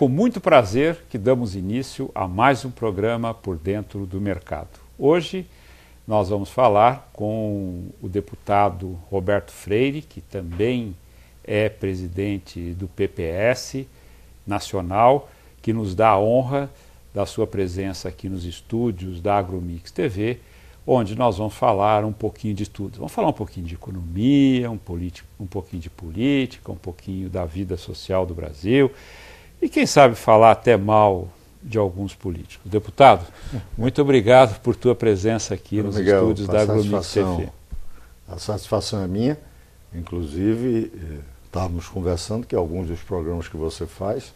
com muito prazer que damos início a mais um programa Por Dentro do Mercado. Hoje nós vamos falar com o deputado Roberto Freire, que também é presidente do PPS Nacional, que nos dá a honra da sua presença aqui nos estúdios da AgroMix TV, onde nós vamos falar um pouquinho de tudo. Vamos falar um pouquinho de economia, um pouquinho de política, um pouquinho da vida social do Brasil e quem sabe falar até mal de alguns políticos. Deputado, muito obrigado por tua presença aqui nos estúdios da AgroMix TV. A satisfação é minha. Inclusive, estávamos conversando que alguns dos programas que você faz,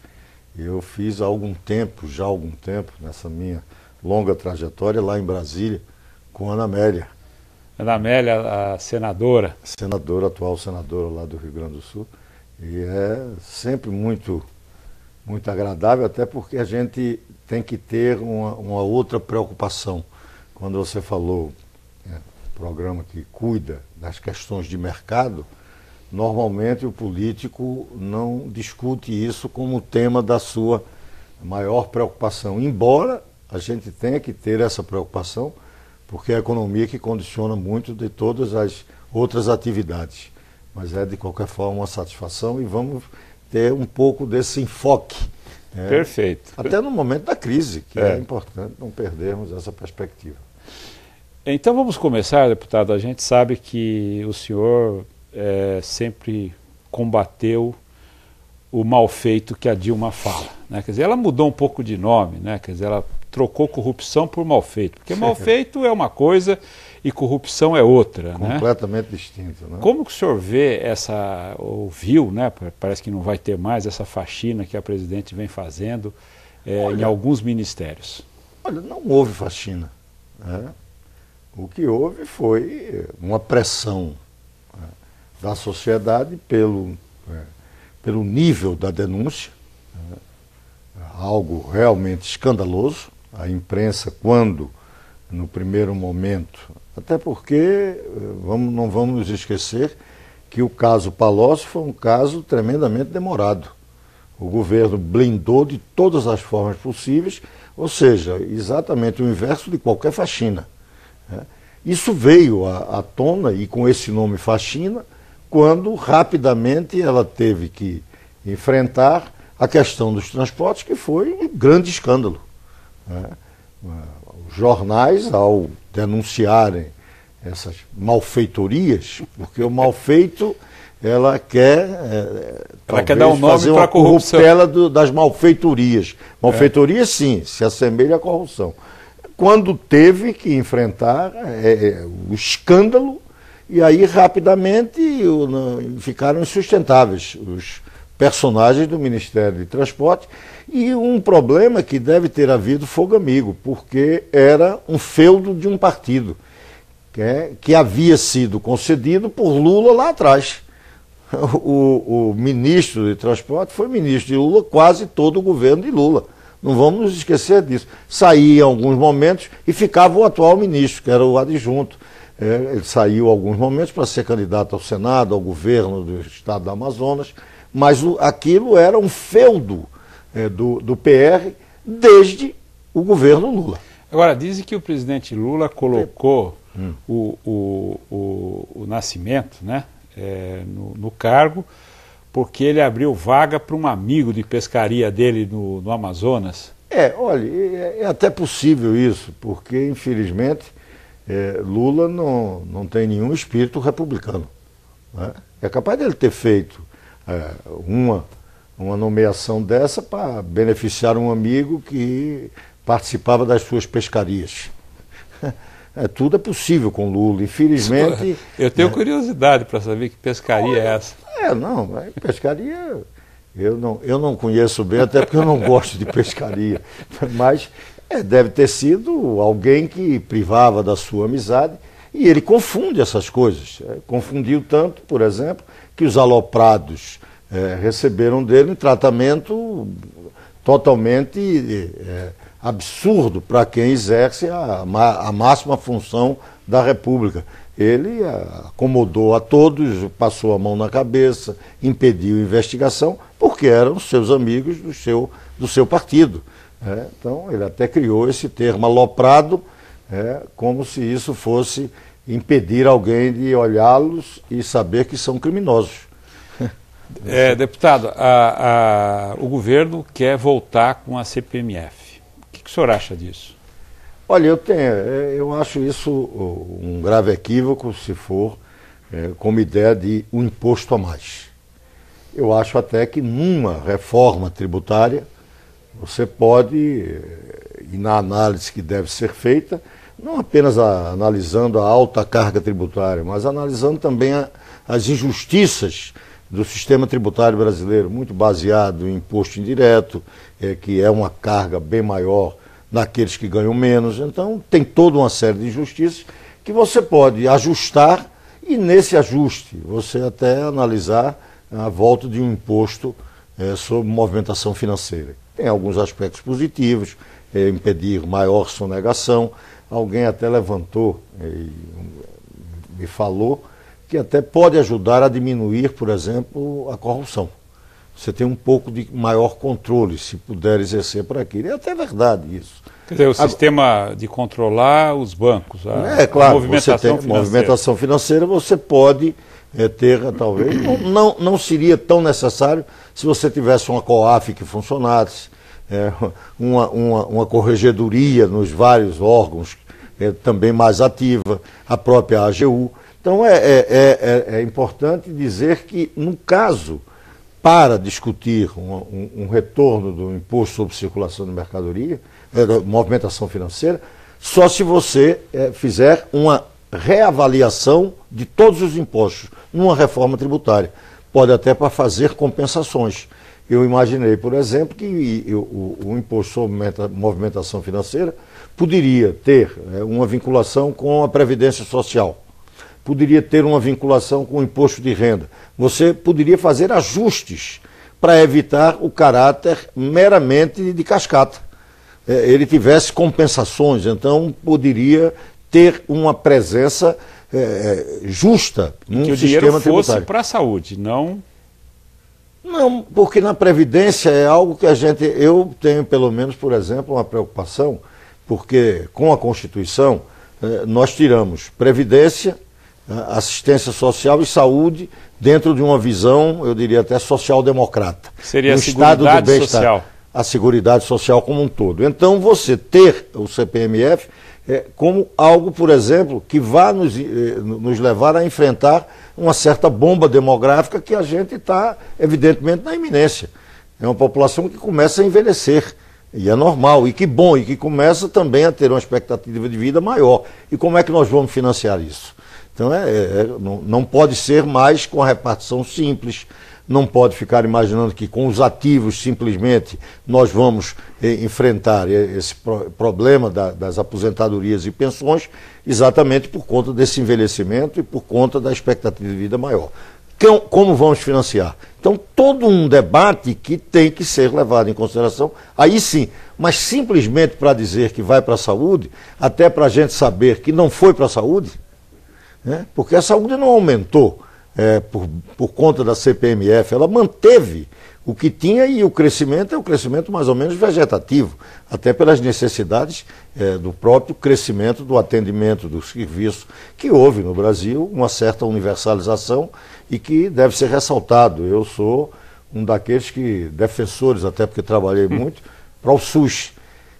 eu fiz há algum tempo, nessa minha longa trajetória lá em Brasília, com Ana Amélia. Ana Amélia, a senadora. Atual senadora lá do Rio Grande do Sul. E é sempre muito agradável, até porque a gente tem que ter uma outra preocupação. Quando você falou, programa que cuida das questões de mercado, normalmente o político não discute isso como tema da sua maior preocupação, embora a gente tenha que ter essa preocupação, porque é a economia que condiciona muito de todas as outras atividades. Mas é, de qualquer forma, uma satisfação e vamos ter um pouco desse enfoque. Perfeito. Até no momento da crise, que é importante não perdermos essa perspectiva. Então vamos começar, deputado. A gente sabe que o senhor sempre combateu o mal feito que a Dilma fala, né? Quer dizer, ela mudou um pouco de nome, né? Quer dizer, ela trocou corrupção por mal feito, porque mal feito é uma coisa e corrupção é outra. Completamente distinto. Né? Como que o senhor vê ouviu, né? Parece que não vai ter mais essa faxina que a presidente vem fazendo em alguns ministérios? Olha, não houve faxina. Né? O que houve foi uma pressão da sociedade pelo nível da denúncia, algo realmente escandaloso. A imprensa, quando, no primeiro momento, até porque não vamos nos esquecer que o caso Palocci foi um caso tremendamente demorado. O governo blindou de todas as formas possíveis, ou seja, exatamente o inverso de qualquer faxina. Isso veio à tona, e com esse nome faxina, quando rapidamente ela teve que enfrentar a questão dos transportes, que foi um grande escândalo. Os jornais, ao denunciarem essas malfeitorias, porque o malfeito, ela quer dar um nome fazer para uma a corrupção. corruptela das malfeitorias. Malfeitorias, sim, se assemelha à corrupção. Quando teve que enfrentar o escândalo, e aí rapidamente ficaram insustentáveis os personagens do Ministério de Transporte, e um problema que deve ter havido fogo amigo, porque era um feudo de um partido que havia sido concedido por Lula lá atrás. O ministro de Transporte foi ministro de Lula quase todo o governo de Lula. Não vamos nos esquecer disso. Saía em alguns momentos e ficava o atual ministro, que era o adjunto. Ele saiu em alguns momentos para ser candidato ao Senado, ao governo do estado do Amazonas, mas aquilo era um feudo do PR desde o governo Lula. Agora, dizem que o presidente Lula colocou o Nascimento, né, no cargo, porque ele abriu vaga para um amigo de pescaria dele no Amazonas. Olha, é até possível isso, porque, infelizmente, Lula não tem nenhum espírito republicano. Né? É capaz dele ter feito uma nomeação dessa para beneficiar um amigo que participava das suas pescarias. Tudo é possível com Lula, infelizmente... Eu tenho curiosidade para saber que pescaria é essa. Pescaria eu não conheço bem, até porque eu não gosto de pescaria, mas deve ter sido alguém que privava da sua amizade, e ele confunde essas coisas. Confundiu tanto, por exemplo, que os aloprados receberam dele um tratamento totalmente absurdo para quem exerce a máxima função da República. Ele acomodou a todos, passou a mão na cabeça, impediu a investigação, porque eram seus amigos do seu do seu partido. Então, ele até criou esse termo aloprado, como se isso fosse impedir alguém de olhá-los e saber que são criminosos. Deputado, o governo quer voltar com a CPMF. O que o senhor acha disso? Olha, eu acho isso um grave equívoco se for como ideia de um imposto a mais. Eu acho até que numa reforma tributária você pode, e na análise que deve ser feita, não apenas analisando a alta carga tributária, mas analisando também as injustiças do sistema tributário brasileiro, muito baseado em imposto indireto, que é uma carga bem maior naqueles que ganham menos. Então, tem toda uma série de injustiças que você pode ajustar e, nesse ajuste, você até analisar a volta de um imposto sobre movimentação financeira. Tem alguns aspectos positivos, impedir maior sonegação. Alguém até levantou e me falou que até pode ajudar a diminuir, por exemplo, a corrupção. Você tem um pouco de maior controle, se puder exercer por aquilo. É até verdade isso. Quer dizer, o sistema de controlar os bancos, claro, a movimentação financeira. Movimentação financeira você pode ter, talvez, não seria tão necessário se você tivesse uma COAF que funcionasse, uma corregedoria nos vários órgãos também mais ativa, a própria AGU. Então é importante dizer que, no caso, para discutir um retorno do imposto sobre circulação de mercadoria, movimentação financeira, só se você fizer uma reavaliação de todos os impostos numa reforma tributária. Pode até para fazer compensações. Eu imaginei, por exemplo, que o imposto sobre movimentação financeira poderia ter uma vinculação com a Previdência Social, poderia ter uma vinculação com o imposto de renda. Você poderia fazer ajustes para evitar o caráter meramente de cascata. Ele tivesse compensações, então poderia ter uma presença justa no sistema tributário. Que o dinheiro fosse para a saúde, não... Não, porque na Previdência é algo que eu tenho pelo menos, por exemplo, uma preocupação, porque com a Constituição nós tiramos Previdência, assistência social e saúde dentro de uma visão, eu diria até social-democrata. Seria a Seguridade Social. A Seguridade Social como um todo. Então você ter o CPMF como algo, por exemplo, que vá nos levar a enfrentar uma certa bomba demográfica que a gente está, evidentemente, na iminência. É uma população que começa a envelhecer, e é normal, e que bom, e que começa também a ter uma expectativa de vida maior. E como é que nós vamos financiar isso? Então, não pode ser mais com a repartição simples, não pode ficar imaginando que com os ativos simplesmente nós vamos enfrentar esse problema das aposentadorias e pensões, exatamente por conta desse envelhecimento e por conta da expectativa de vida maior. Como vamos financiar? Então, todo um debate que tem que ser levado em consideração, aí sim, mas simplesmente para dizer que vai para a saúde, até para a gente saber que não foi para a saúde, porque a saúde não aumentou. Por conta da CPMF, ela manteve o que tinha, e o crescimento é um crescimento mais ou menos vegetativo, até pelas necessidades do próprio crescimento do atendimento do serviço, que houve no Brasil uma certa universalização e que deve ser ressaltado. Eu sou um daqueles defensores, até porque trabalhei muito, para o SUS.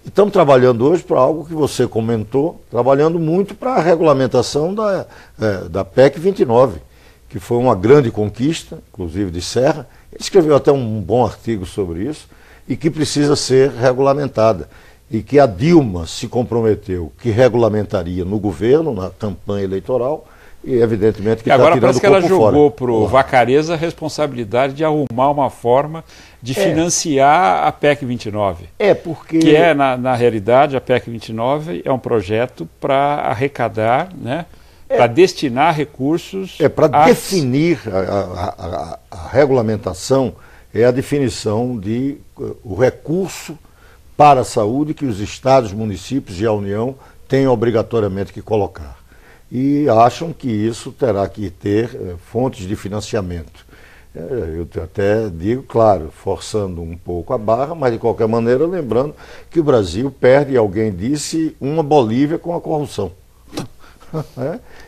E estamos trabalhando hoje para algo que você comentou, trabalhando muito para a regulamentação da PEC 29. Que foi uma grande conquista, inclusive de Serra. Ele escreveu até um bom artigo sobre isso, e que precisa ser regulamentada. E que a Dilma se comprometeu que regulamentaria no governo, na campanha eleitoral, e evidentemente que está tirando o corpo fora. Agora parece que ela jogou para o Vacareza a responsabilidade de arrumar uma forma de financiar a PEC 29. Porque... Que na realidade, a PEC 29 é um projeto para arrecadar, né? Para destinar recursos... para definir a regulamentação, é a definição de o recurso para a saúde que os estados, municípios e a União têm obrigatoriamente que colocar. E acham que isso terá que ter fontes de financiamento. Eu até digo, claro, forçando um pouco a barra, mas de qualquer maneira lembrando que o Brasil perde, alguém disse, uma Bolívia com a corrupção.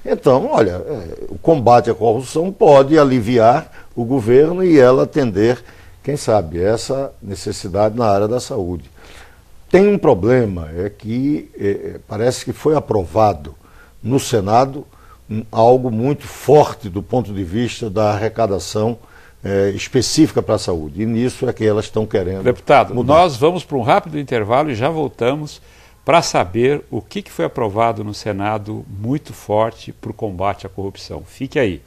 Então, olha, o combate à corrupção pode aliviar o governo e ela atender, quem sabe, essa necessidade na área da saúde. Tem um problema, é que parece que foi aprovado no Senado algo muito forte do ponto de vista da arrecadação específica para a saúde. E nisso é que elas estão querendo. Deputado, mudar. Nós vamos para um rápido intervalo e já voltamos para saber o que foi aprovado no Senado muito forte para o combate à corrupção. Fique aí.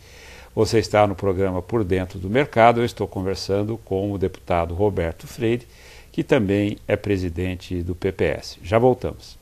Você está no programa Por Dentro do Mercado. Eu estou conversando com o deputado Roberto Freire, que também é presidente do PPS. Já voltamos.